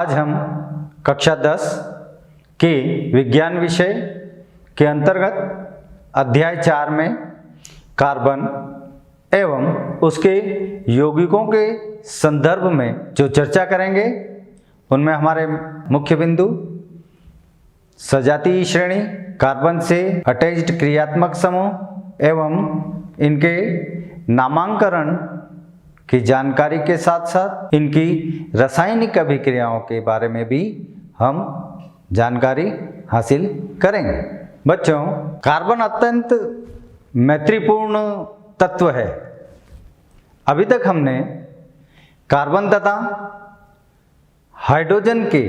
आज हम कक्षा 10 के विज्ञान विषय के अंतर्गत अध्याय 4 में कार्बन एवं उसके यौगिकों के संदर्भ में जो चर्चा करेंगे उनमें हमारे मुख्य बिंदु सजातीय श्रेणी, कार्बन से अटैच्ड क्रियात्मक समूह एवं इनके नामांकन की जानकारी के साथ साथ इनकी रासायनिक अभिक्रियाओं के बारे में भी हम जानकारी हासिल करेंगे। बच्चों, कार्बन अत्यंत मैत्रीपूर्ण तत्व है। अभी तक हमने कार्बन तथा हाइड्रोजन के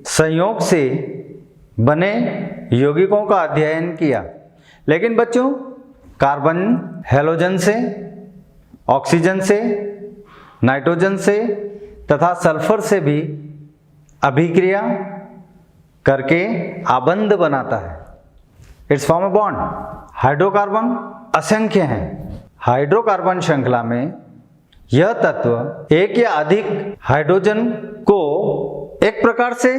संयोग से बने यौगिकों का अध्ययन किया, लेकिन बच्चों कार्बन हैलोजन से, ऑक्सीजन से, नाइट्रोजन से तथा सल्फर से भी अभिक्रिया करके आबंध बनाता है। It's form a bond. Hydrocarbon असंख्य हैं। हाइड्रोकार्बन श्रृंखला में यह तत्व एक या अधिक हाइड्रोजन को एक प्रकार से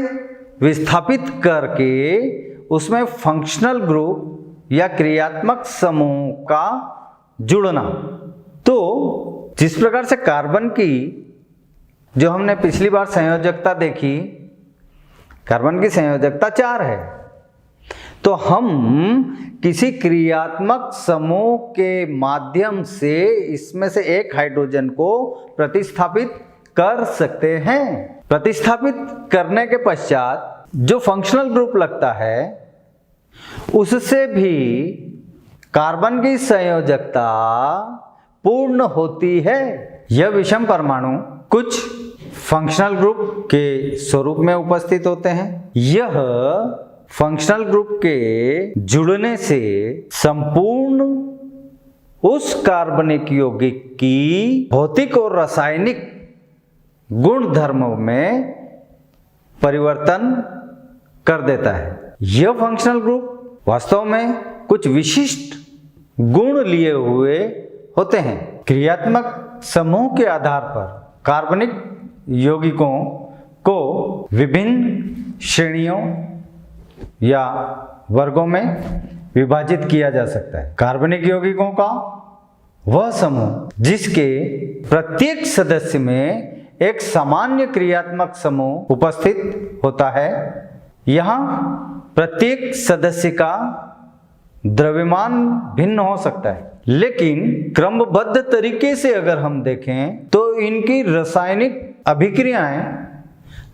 विस्थापित करके उसमें फंक्शनल ग्रुप या क्रियात्मक समूह का जुड़ना। तो जिस प्रकार से कार्बन की जो हमने पिछली बार संयोजकता देखी, कार्बन की संयोजकता 4 है, तो हम किसी क्रियात्मक समूह के माध्यम से इसमें से एक हाइड्रोजन को प्रतिस्थापित कर सकते हैं। प्रतिस्थापित करने के पश्चात जो फंक्शनल ग्रुप लगता है उससे भी कार्बन की संयोजकता पूर्ण होती है। यह विषम परमाणु कुछ फंक्शनल ग्रुप के स्वरूप में उपस्थित होते हैं। यह फंक्शनल ग्रुप के जुड़ने से संपूर्ण उस कार्बनिक यौगिक की भौतिक और रासायनिक गुण धर्मों में परिवर्तन कर देता है। यह फंक्शनल ग्रुप वास्तव में कुछ विशिष्ट गुण लिए हुए होते हैं। क्रियात्मक समूह के आधार पर कार्बनिक यौगिकों को विभिन्न श्रेणियों या वर्गों में विभाजित किया जा सकता है। कार्बनिक यौगिकों का वह समूह जिसके प्रत्येक सदस्य में एक सामान्य क्रियात्मक समूह उपस्थित होता है। यहाँ प्रत्येक सदस्य का द्रव्यमान भिन्न हो सकता है, लेकिन क्रमबद्ध तरीके से अगर हम देखें तो इनकी रासायनिक अभिक्रियाएं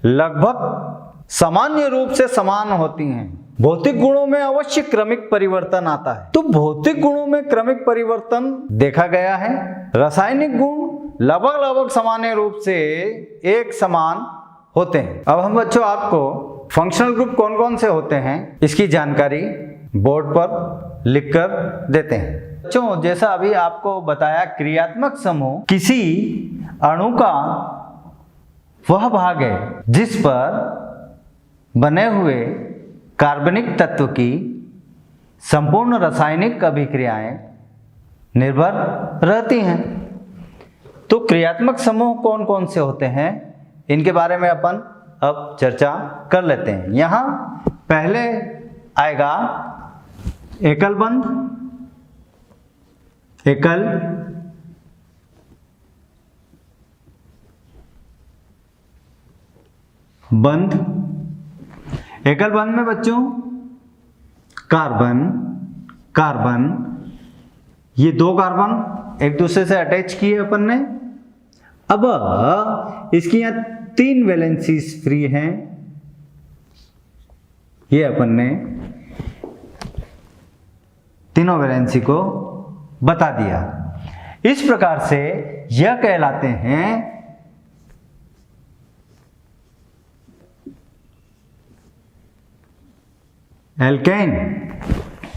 लगभग सामान्य रूप से समान होती हैं। भौतिक गुणों में अवश्य क्रमिक परिवर्तन आता है, तो भौतिक गुणों में क्रमिक परिवर्तन देखा गया है। रासायनिक गुण लगभग सामान्य रूप से एक समान होते हैं। अब हम बच्चों आपको फंक्शनल ग्रुप कौन कौन से होते हैं इसकी जानकारी बोर्ड पर लिखकर देते हैं। बच्चों, जैसा अभी आपको बताया, क्रियात्मक समूह किसी अणु का वह भाग है जिस पर बने हुए कार्बनिक तत्व की संपूर्ण रासायनिक अभिक्रियाएं निर्भर रहती हैं। तो क्रियात्मक समूह कौन कौन से होते हैं इनके बारे में अपन अब चर्चा कर लेते हैं। यहाँ पहले आएगा एकल बंध, एकल बंध। एकल बंध में बच्चों कार्बन कार्बन, ये 2 कार्बन एक दूसरे से अटैच किए अपन ने। अब इसकी यहाँ 3 वैलेंसीज फ्री हैं, ये अपन ने तीनों वैलेंसी को बता दिया। इस प्रकार से यह कहलाते हैं एल्केन।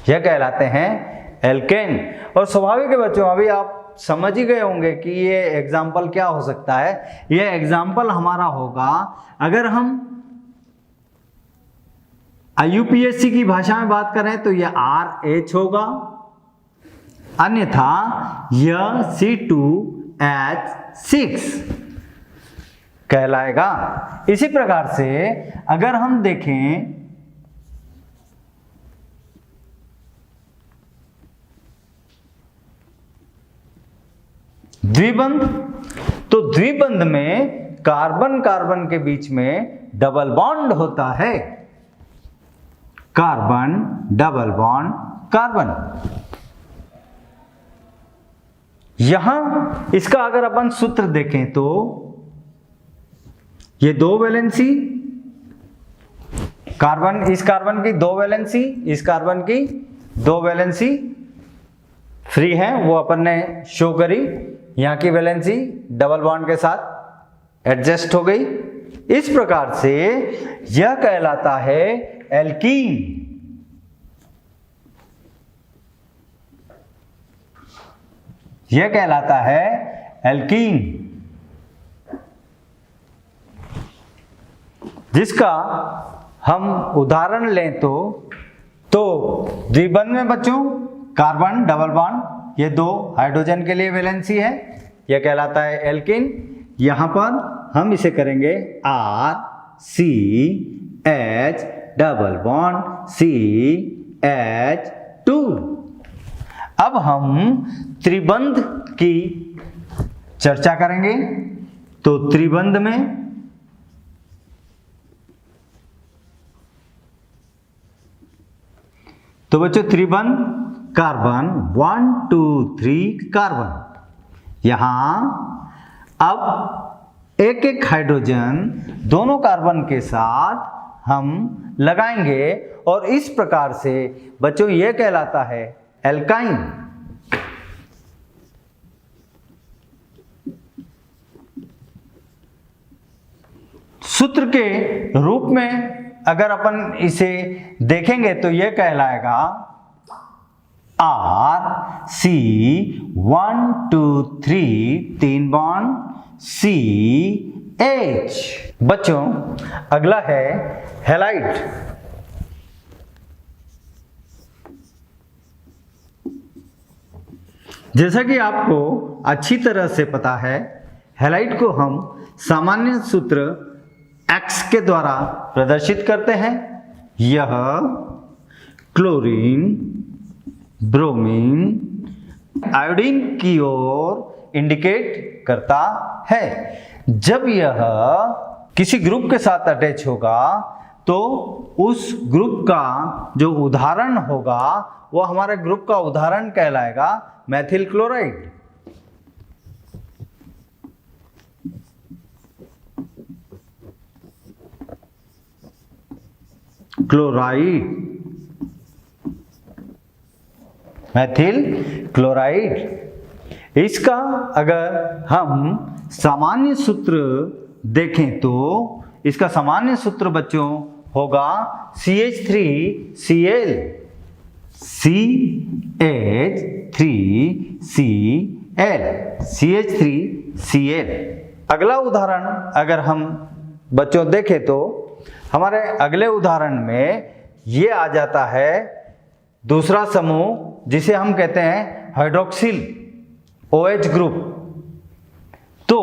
यह कहलाते हैं एल्केन। और स्वाभाविक है बच्चों, अभी आप समझ ही गए होंगे कि ये एग्जाम्पल क्या हो सकता है। यह एग्जाम्पल हमारा होगा अगर हम IUPAC की भाषा में बात करें तो यह RH होगा, अन्यथा यह C2H6 कहलाएगा। इसी प्रकार से अगर हम देखें द्विबंध, तो द्विबंध में कार्बन कार्बन के बीच में डबल बॉन्ड होता है, कार्बन डबल बॉन्ड कार्बन। यहां इसका अगर अपन सूत्र देखें तो ये दो वैलेंसी, कार्बन, इस कार्बन की दो वैलेंसी, इस कार्बन की दो वैलेंसी फ्री है, वो अपन ने शो करी। यहां की वैलेंसी डबल बॉन्ड के साथ एडजस्ट हो गई। इस प्रकार से यह कहलाता है एल्कीन। यह कहलाता है एल्कीन, जिसका हम उदाहरण लें तो द्विबंध में बच्चों कार्बन डबल बॉन्ड, ये दो हाइड्रोजन के लिए वैलेंसी है, यह कहलाता है एल्कीन। यहां पर हम इसे करेंगे RCH डबल बॉन्ड CH2। अब हम त्रिबंध की चर्चा करेंगे। तो त्रिबंध में तो बच्चों त्रिबंध कार्बन 1 2 3 कार्बन, यहां अब एक एक हाइड्रोजन दोनों कार्बन के साथ हम लगाएंगे और इस प्रकार से बच्चों यह कहलाता है एल्काइन। सूत्र के रूप में अगर अपन इसे देखेंगे तो यह कहलाएगा RC123 तीन बॉन्ड CH। बच्चों अगला है हैलाइड। जैसा कि आपको अच्छी तरह से पता है, हैलाइड को हम सामान्य सूत्र X के द्वारा प्रदर्शित करते हैं। यह क्लोरीन, ब्रोमीन, आयोडीन की ओर इंडिकेट करता है। जब यह किसी ग्रुप के साथ अटैच होगा तो उस ग्रुप का जो उदाहरण होगा वो हमारे ग्रुप का उदाहरण कहलाएगा Maithil chloride. Chloride, Maithil chloride. इसका अगर हम सामान्य सूत्र देखें तो इसका सामान्य सूत्र बच्चों होगा CH3Cl, CH3Cl, CH3Cl। अगला उदाहरण अगर हम बच्चों देखें तो हमारे अगले उदाहरण में ये आ जाता है दूसरा समूह जिसे हम कहते हैं हाइड्रोक्सिल OH ग्रुप। तो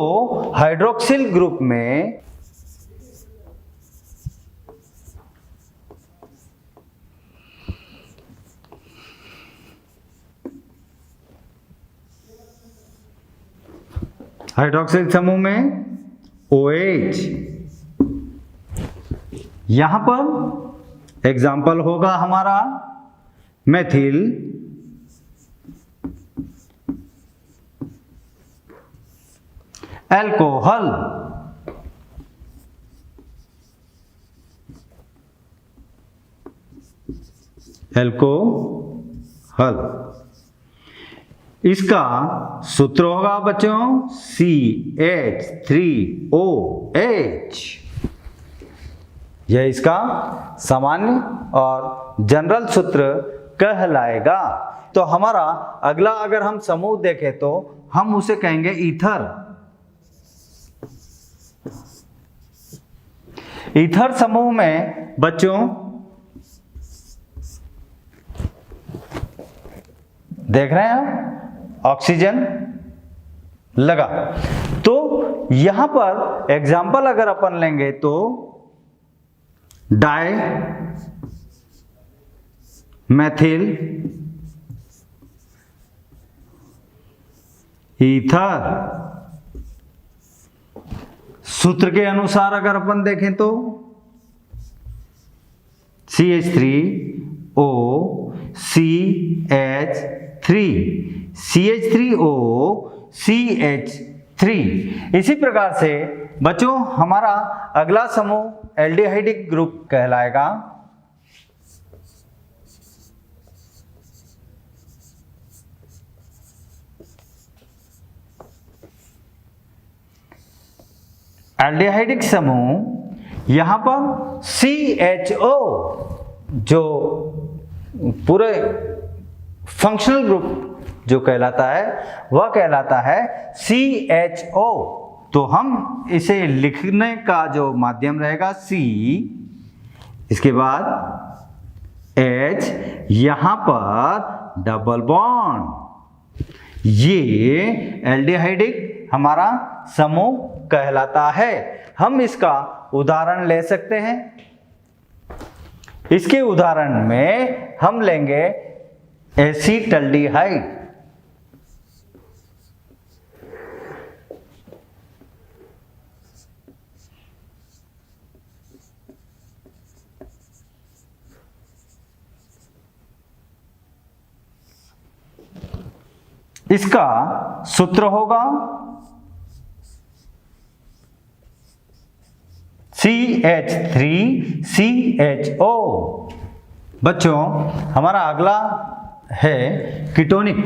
हाइड्रोक्सिल ग्रुप में हाइड्रोक्सिल समूह में OH, यहां पर एग्जाम्पल होगा हमारा मेथिल अल्कोहल। अल्कोहल, इसका सूत्र होगा बच्चों CH3OH। यह इसका सामान्य और जनरल सूत्र कहलाएगा। तो हमारा अगला अगर हम समूह देखें तो हम उसे कहेंगे ईथर। ईथर समूह में बच्चों देख रहे हैं आप, ऑक्सीजन लगा। तो यहां पर एग्जाम्पल अगर अपन लेंगे तो डाई मैथिल ईथर, सूत्र के अनुसार अगर अपन देखें तो CH3O CH3 CH3O CH3। इसी प्रकार से बच्चों हमारा अगला समूह एल्डिहाइडिक ग्रुप कहलाएगा। एल्डिहाइडिक समूह, यहां पर CHO जो पूरे फंक्शनल ग्रुप जो कहलाता है वह कहलाता है CHO। तो हम इसे लिखने का जो माध्यम रहेगा C, इसके बाद H, यहां पर डबल बॉन्ड, ये एल्डिहाइडिक हमारा समूह कहलाता है। हम इसका उदाहरण ले सकते हैं। इसके उदाहरण में हम लेंगे एसीटल्डिहाइड। इसका सूत्र होगा CH3CHO। बच्चों हमारा अगला है कीटोनिक।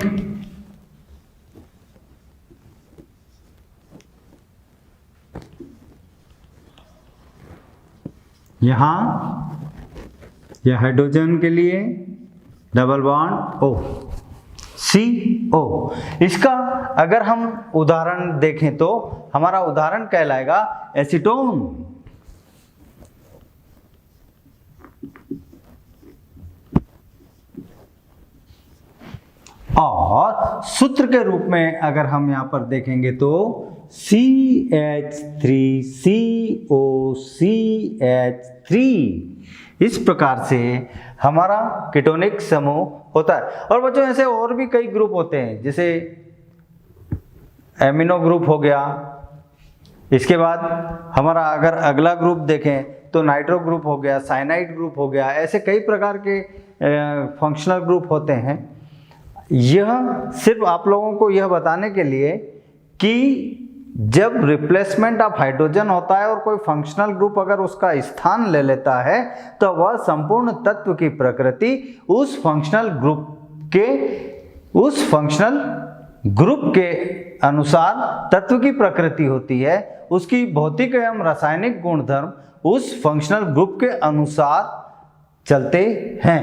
यहां यह हाइड्रोजन के लिए डबल बॉन्ड O, CO। इसका अगर हम उदाहरण देखें तो हमारा उदाहरण कहलाएगा एसीटोन। और सूत्र के रूप में अगर हम यहां पर देखेंगे तो CH3COCH3। इस प्रकार से हमारा कीटोनिक समूह होता है। और बच्चों ऐसे और भी कई ग्रुप होते हैं, जैसे एमिनो ग्रुप हो गया। इसके बाद हमारा अगर अगला ग्रुप देखें तो नाइट्रो ग्रुप हो गया, साइनाइड ग्रुप हो गया। ऐसे कई प्रकार के फंक्शनल ग्रुप होते हैं। यह सिर्फ आप लोगों को यह बताने के लिए कि जब रिप्लेसमेंट ऑफ हाइड्रोजन होता है और कोई फंक्शनल ग्रुप अगर उसका स्थान ले लेता है तो वह संपूर्ण तत्व की प्रकृति उस फंक्शनल ग्रुप के अनुसार तत्व की प्रकृति होती है। उसकी भौतिक एवं रासायनिक गुणधर्म उस फंक्शनल ग्रुप के अनुसार चलते हैं।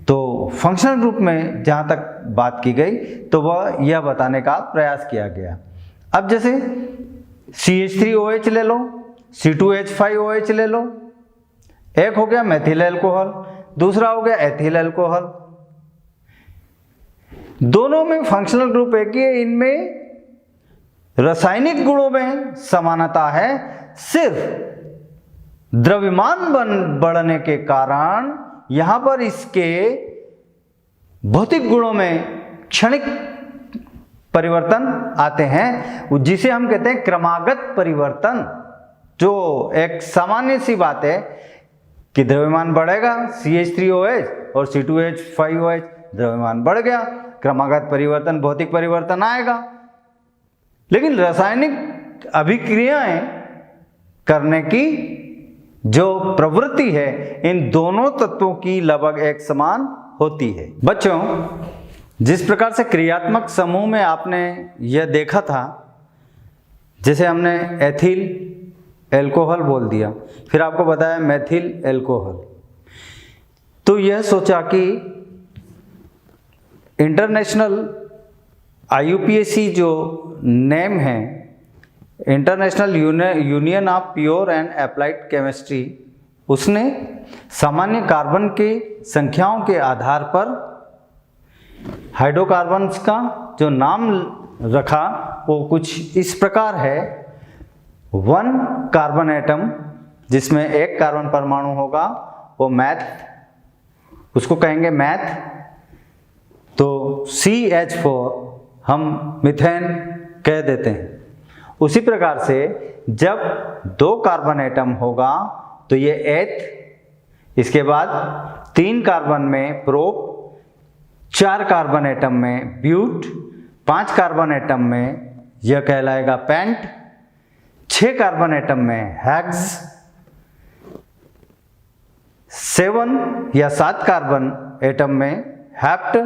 तो फंक्शनल ग्रुप में जहाँ तक बात की गई तो वह यह बताने का प्रयास किया गया। अब जैसे CH3OH ले लो, C2H5OH ले लो, एक हो गया मेथिल अल्कोहल, दूसरा हो गया एथिल अल्कोहल। दोनों में फंक्शनल ग्रुप एक ही है, इनमें रासायनिक गुणों में समानता है, सिर्फ द्रव्यमान बढ़ने के कारण यहां पर इसके भौतिक गुणों में क्षणिक परिवर्तन आते हैं, जिसे हम कहते हैं क्रमागत परिवर्तन। जो एक सामान्य सी बात है कि द्रव्यमान बढ़ेगा, CH3OH और C2H5OH, द्रव्यमान बढ़ गया, क्रमागत परिवर्तन, भौतिक परिवर्तन आएगा। लेकिन रासायनिक अभिक्रियाएं करने की जो प्रवृत्ति है इन दोनों तत्वों की लगभग एक समान होती है। बच्चों जिस प्रकार से क्रियात्मक समूह में आपने यह देखा था, जैसे हमने एथिल अल्कोहल बोल दिया, फिर आपको बताया मेथिल अल्कोहल, तो यह सोचा कि इंटरनेशनल IUPAC जो नेम है, international union of pure and applied chemistry, उसने सामान्य कार्बन की संख्याओं के आधार पर हाइड्रोकार्बन्स का जो नाम रखा वो कुछ इस प्रकार है। वन कार्बन एटम जिसमें एक कार्बन परमाणु होगा वो मैथ, उसको कहेंगे मैथ। तो CH4 हम मीथेन कह देते हैं। उसी प्रकार से जब 2 कार्बन एटम होगा तो ये एथ, इसके बाद 3 कार्बन में प्रोप, 4 कार्बन एटम में ब्यूट, 5 कार्बन एटम में यह कहलाएगा पेंट, 6 कार्बन एटम में हेक्स, 7 कार्बन एटम में हेप्ट,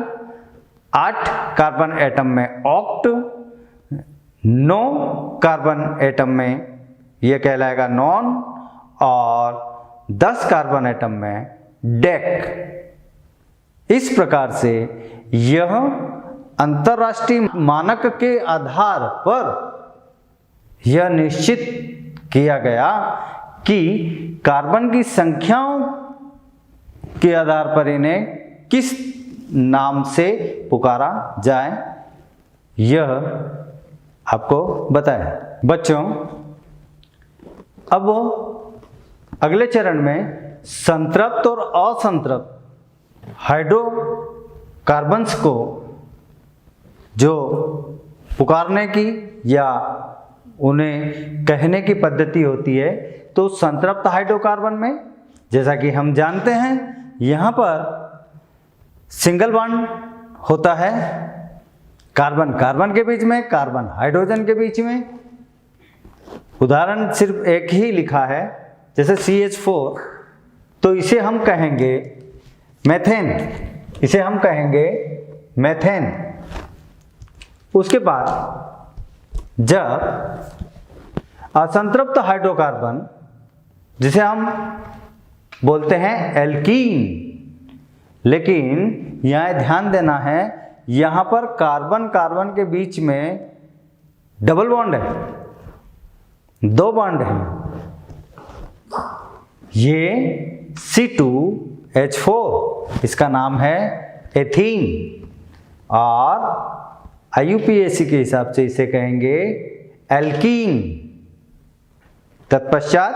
8 कार्बन एटम में ऑक्ट, 9 कार्बन एटम में यह कहलाएगा नॉन, और 10 कार्बन एटम में डेक। इस प्रकार से यह अंतरराष्ट्रीय मानक के आधार पर यह निश्चित किया गया कि कार्बन की संख्याओं के आधार पर इन्हें किस नाम से पुकारा जाए, यह आपको बताया। बच्चों, अब अगले चरण में संतृप्त और असंतृप्त हाइड्रोकार्बन्स को जो पुकारने की या उन्हें कहने की पद्धति होती है, तो संतृप्त हाइड्रोकार्बन में जैसा कि हम जानते हैं यहाँ पर सिंगल बॉन्ड होता है कार्बन कार्बन के बीच में, कार्बन हाइड्रोजन के बीच में। उदाहरण सिर्फ एक ही लिखा है, जैसे CH4, तो इसे हम कहेंगे मेथेन, इसे हम कहेंगे मेथेन। उसके बाद जब असंतृप्त हाइड्रोकार्बन, जिसे हम बोलते हैं एल्कीन, लेकिन यहाँ ध्यान देना है, यहाँ पर कार्बन कार्बन के बीच में डबल बॉन्ड है, 2 बॉन्ड है। ये C2H4, इसका नाम है एथीन, और IUPAC के हिसाब से इसे कहेंगे एल्कीन। तत्पश्चात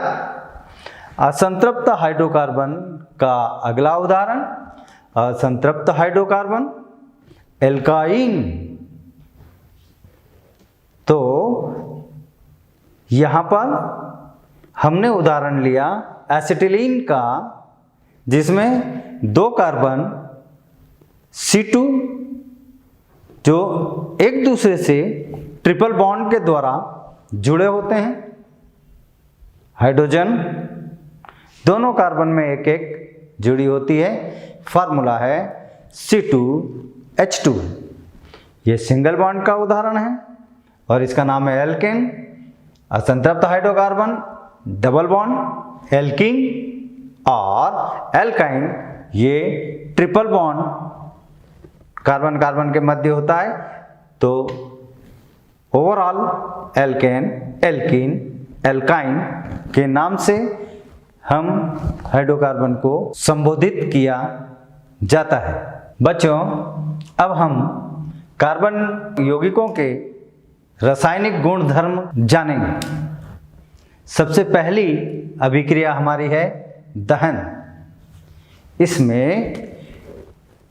असंतृप्त हाइड्रोकार्बन का अगला उदाहरण, असंतृप्त हाइड्रोकार्बन एल्काइन। तो यहाँ पर हमने उदाहरण लिया एसिटिलीन का, जिसमें 2 कार्बन C2 जो एक दूसरे से ट्रिपल बॉन्ड के द्वारा जुड़े होते हैं। हाइड्रोजन दोनों कार्बन में एक एक जुड़ी होती है। फार्मूला है C2H2। ये सिंगल बॉन्ड का उदाहरण है और इसका नाम है एल्केन। असंतृप्त हाइड्रोकार्बन डबल बॉन्ड एल्कीन, और एल्काइन ये ट्रिपल बॉन्ड कार्बन कार्बन के मध्य होता है। तो ओवरऑल एल्केन, एल्कीन, एल्काइन के नाम से हम हाइड्रोकार्बन को संबोधित किया जाता है। बच्चों, अब हम कार्बन यौगिकों के रासायनिक गुण धर्म जानेंगे। सबसे पहली अभिक्रिया हमारी है दहन। इसमें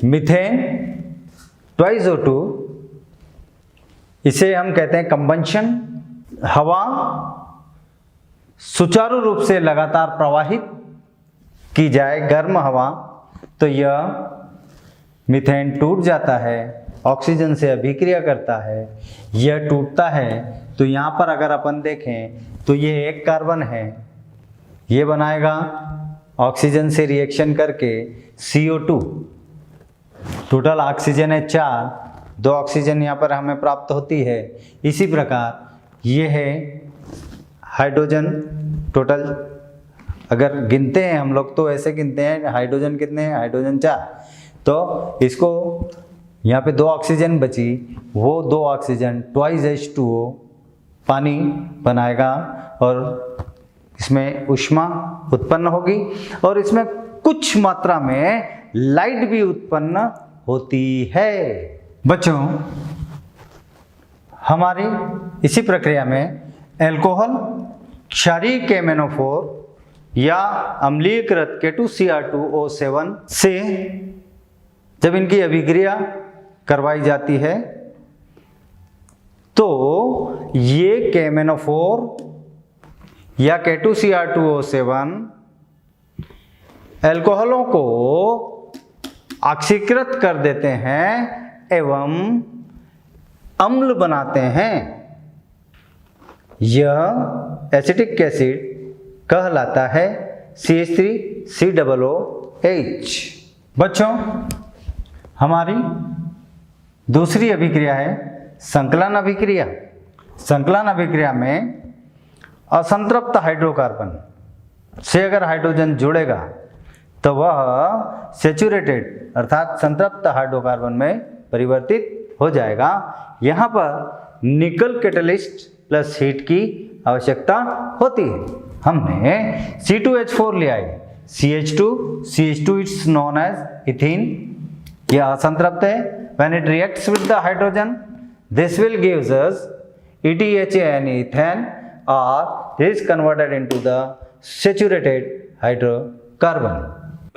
मीथेन 2O2, इसे हम कहते हैं कंबंशन। हवा सुचारू रूप से लगातार प्रवाहित की जाए, गर्म हवा, तो यह मीथेन टूट जाता है, ऑक्सीजन से अभिक्रिया करता है। यह टूटता है तो यहाँ पर अगर अपन देखें तो ये एक कार्बन है, ये बनाएगा ऑक्सीजन से रिएक्शन करके CO2। टोटल ऑक्सीजन है 4, 2 ऑक्सीजन यहाँ पर हमें प्राप्त होती है। इसी प्रकार ये है हाइड्रोजन। टोटल अगर गिनते हैं हम लोग तो ऐसे गिनते हैं, हाइड्रोजन कितने हैं, हाइड्रोजन 4, तो इसको यहाँ पे 2 ऑक्सीजन बची, वो 2 ऑक्सीजन 2H2O पानी बनाएगा और इसमें ऊष्मा उत्पन्न होगी और इसमें कुछ मात्रा में लाइट भी उत्पन्न होती है। बच्चों, हमारी इसी प्रक्रिया में अल्कोहल क्षारीय KMnO4 या अम्लीयकृत K2Cr2O7 से जब इनकी अभिक्रिया करवाई जाती है तो ये KMnO4 या K2Cr2O7 अल्कोहलों को ऑक्सीकृत कर देते हैं एवं अम्ल बनाते हैं। यह एसिटिक एसिड कहलाता है CH3COOH। बच्चों, हमारी दूसरी अभिक्रिया है संकलन अभिक्रिया। संकलन अभिक्रिया में असंतृप्त हाइड्रोकार्बन से अगर हाइड्रोजन जुड़ेगा तो वह सेचुरेटेड अर्थात संतृप्त हाइड्रोकार्बन में परिवर्तित हो जाएगा। यहाँ पर निकल कैटलिस्ट प्लस हीट की आवश्यकता होती है। हमने C2H4 लिया है, CH2 it's known as ethene. यह असंतृप्त है। When it reacts with the hydrogen, this will gives us ETHA ethane, or this is converted into the saturated hydrocarbon।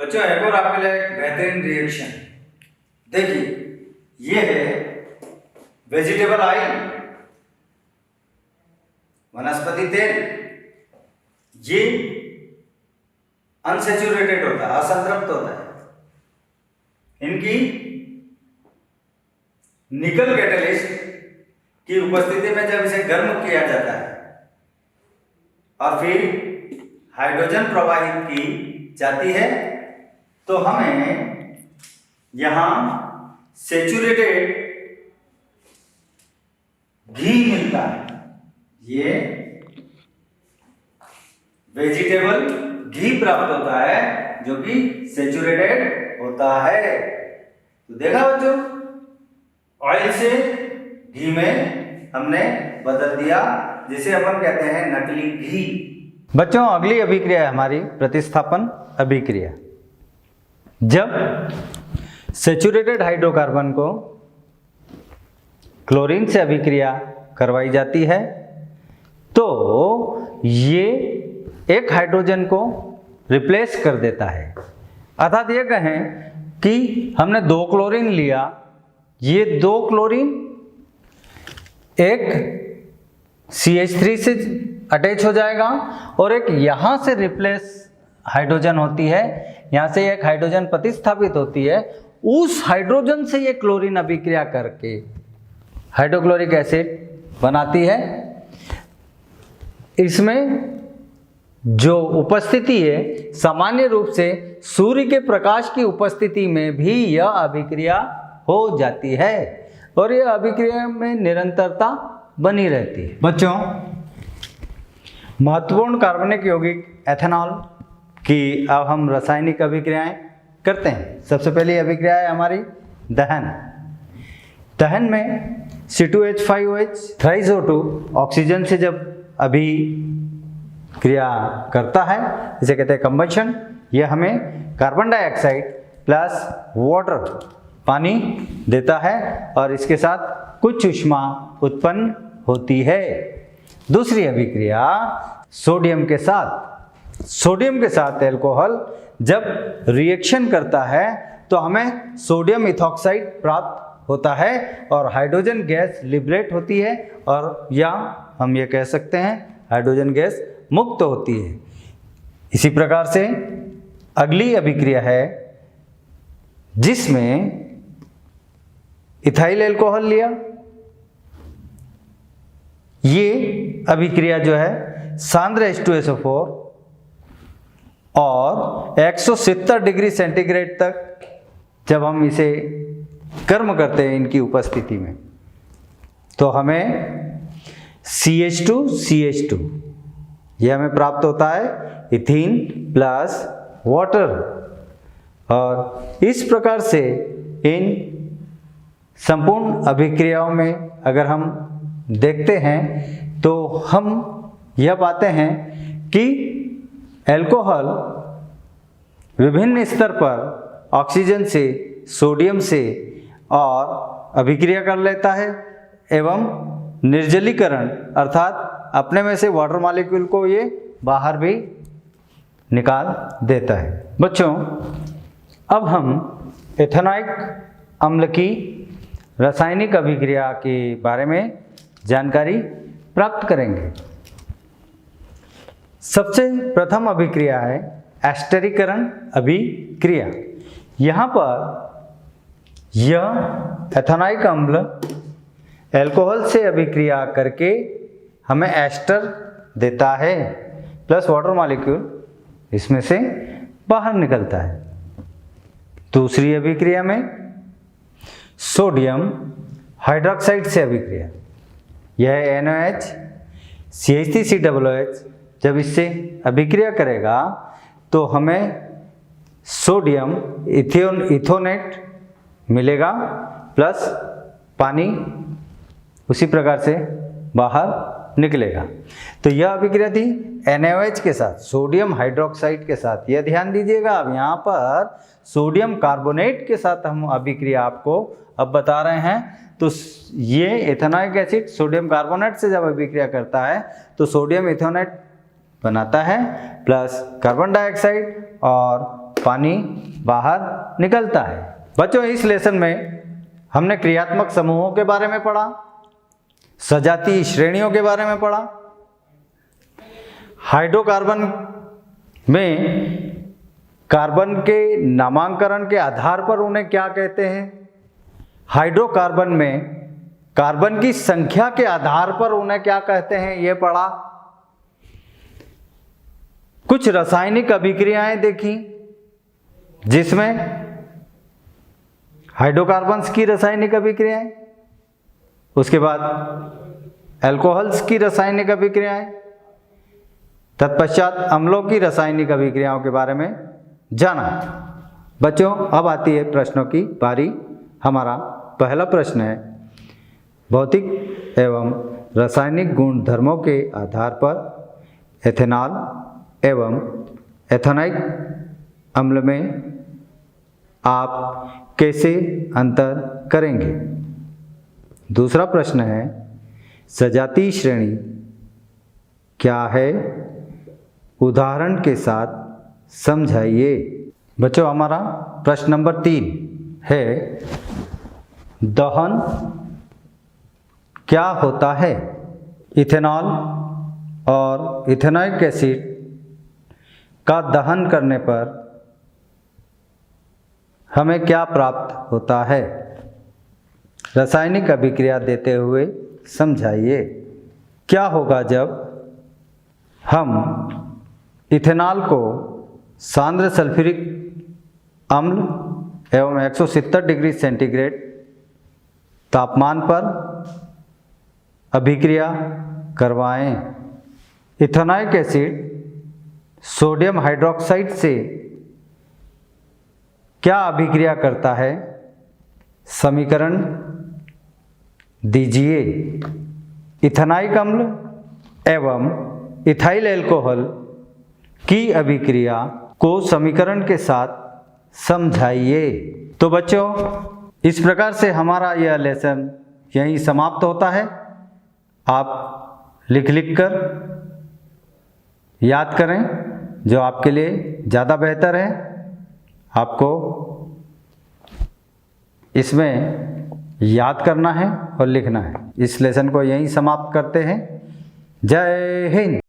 बच्चों, एक और आपके लिए एक बेहतरीन रिएक्शन देखिए, ये है वेजिटेबल ऑयल, वनस्पति तेल। ये अनसेचुरेटेड होता है, असंतृप्त होता है। इनकी निकल कैटलिस्ट की उपस्थिति में जब इसे गर्म किया जाता है और फिर हाइड्रोजन प्रवाहित की जाती है तो हमें यहां सेचुरेटेड घी मिलता है। ये वेजिटेबल घी प्राप्त होता है जो कि सेचुरेटेड होता है। तो देखा बच्चों, ऑयल से घी में हमने बदल दिया, जिसे अपन कहते हैं नकली घी। बच्चों, अगली अभिक्रिया है हमारी प्रतिस्थापन अभिक्रिया। जब सेचुरेटेड हाइड्रोकार्बन को क्लोरीन से अभिक्रिया करवाई जाती है तो ये एक हाइड्रोजन को रिप्लेस कर देता है। अर्थात ये कहें कि हमने 2 क्लोरीन लिया, ये 2 क्लोरीन एक CH3 से अटैच हो जाएगा और एक यहाँ से रिप्लेस हाइड्रोजन होती है, यहाँ से एक हाइड्रोजन प्रतिस्थापित होती है। उस हाइड्रोजन से ये क्लोरीन अभिक्रिया करके हाइड्रोक्लोरिक एसिड बनाती है। इसमें जो उपस्थिति है, सामान्य रूप से सूर्य के प्रकाश की उपस्थिति में भी यह अभिक्रिया हो जाती है और यह अभिक्रिया में निरंतरता बनी रहती है। बच्चों, महत्वपूर्ण कार्बनिक यौगिक एथेनॉल की अब हम रासायनिक अभिक्रियाएं करते हैं। सबसे पहली अभिक्रिया है हमारी दहन। दहन में C2H5OH थ्राइस O2 ऑक्सीजन से जब अभिक्रिया करता है, इसे कहते हैं कंबशन। यह हमें कार्बन डाइऑक्साइड प्लस वाटर पानी देता है और इसके साथ कुछ ऊष्मा उत्पन्न होती है। दूसरी अभिक्रिया सोडियम के साथ अल्कोहल जब रिएक्शन करता है तो हमें सोडियम इथॉक्साइड प्राप्त होता है और हाइड्रोजन गैस लिबरेट होती है, और या हम ये कह सकते हैं हाइड्रोजन गैस मुक्त होती है। इसी प्रकार से अगली अभिक्रिया है जिसमें इथाइल अल्कोहल लिया। ये अभिक्रिया जो है सांद्र H2SO4 और 170 डिग्री सेंटीग्रेड तक जब हम इसे गर्म करते हैं इनकी उपस्थिति में, तो हमें CH2 यह हमें प्राप्त होता है इथीन प्लस वाटर। और इस प्रकार से इन संपूर्ण अभिक्रियाओं में अगर हम देखते हैं तो हम यह पाते हैं कि अल्कोहल विभिन्न स्तर पर ऑक्सीजन से, सोडियम से और अभिक्रिया कर लेता है एवं निर्जलीकरण अर्थात अपने में से वाटर मॉलिक्यूल को ये बाहर भी निकाल देता है। बच्चों, अब हम एथेनॉइक अम्ल की रासायनिक अभिक्रिया के बारे में जानकारी प्राप्त करेंगे। सबसे प्रथम अभिक्रिया है एस्टरीकरण अभिक्रिया। यहाँ पर यह एथेनॉइक अम्ल अल्कोहल से अभिक्रिया करके हमें एस्टर देता है, प्लस वाटर मॉलिक्यूल इसमें से बाहर निकलता है। दूसरी अभिक्रिया में सोडियम हाइड्रोक्साइड से अभिक्रिया, यह NaOH CH3COOH जब इससे अभिक्रिया करेगा तो हमें सोडियम इथोनेट मिलेगा, प्लस पानी उसी प्रकार से बाहर निकलेगा। तो यह अभिक्रिया थी NaOH के साथ, सोडियम हाइड्रोक्साइड के साथ। यह ध्यान दीजिएगा, अब यहाँ पर सोडियम कार्बोनेट के साथ हम अभिक्रिया आपको अब बता रहे हैं। तो ये एथेनॉइक एसिड सोडियम कार्बोनेट से जब अभिक्रिया करता है तो सोडियम इथोनेट बनाता है, प्लस कार्बन डाइऑक्साइड और पानी बाहर निकलता है। बच्चों, इस लेसन में हमने क्रियात्मक समूहों के बारे में पढ़ा, सजातीय श्रेणियों के बारे में पढ़ा। हाइड्रोकार्बन में कार्बन के नामांकन के आधार पर उन्हें क्या कहते हैं, हाइड्रोकार्बन में कार्बन की संख्या के आधार पर उन्हें क्या कहते हैं, ये पढ़ा। कुछ रासायनिक अभिक्रियाएं देखी जिसमें हाइड्रोकार्बन्स की रासायनिक अभिक्रियाएं, उसके बाद अल्कोहल्स की रासायनिक अभिक्रियाएं, तत्पश्चात अम्लों की रासायनिक अभिक्रियाओं के बारे में जाना। बच्चों, अब आती है प्रश्नों की बारी। हमारा पहला प्रश्न है, भौतिक एवं रासायनिक गुणधर्मों के आधार पर एथेनॉल एवं एथेनॉइक अम्ल में आप कैसे अंतर करेंगे। दूसरा प्रश्न है, सजातीय श्रेणी क्या है, उदाहरण के साथ समझाइए। बच्चों, हमारा प्रश्न नंबर 3 है, दहन क्या होता है। इथेनॉल और इथेनॉइक एसिड का दहन करने पर हमें क्या प्राप्त होता है, रासायनिक अभिक्रिया देते हुए समझाइए। क्या होगा जब हम इथेनॉल को सांद्र सल्फ्यूरिक अम्ल एवं 170 डिग्री सेंटीग्रेड तापमान पर अभिक्रिया करवाएं। इथेनॉइक एसिड सोडियम हाइड्रोक्साइड से क्या अभिक्रिया करता है, समीकरण दीजिए। इथेनॉइक अम्ल एवं इथाइल अल्कोहल की अभिक्रिया को समीकरण के साथ समझाइए। तो बच्चों, इस प्रकार से हमारा यह लेसन यहीं समाप्त होता है। आप लिख कर याद करें, जो आपके लिए ज़्यादा बेहतर है। आपको इसमें याद करना है और लिखना है। इस लेसन को यहीं समाप्त करते हैं। जय हिंद।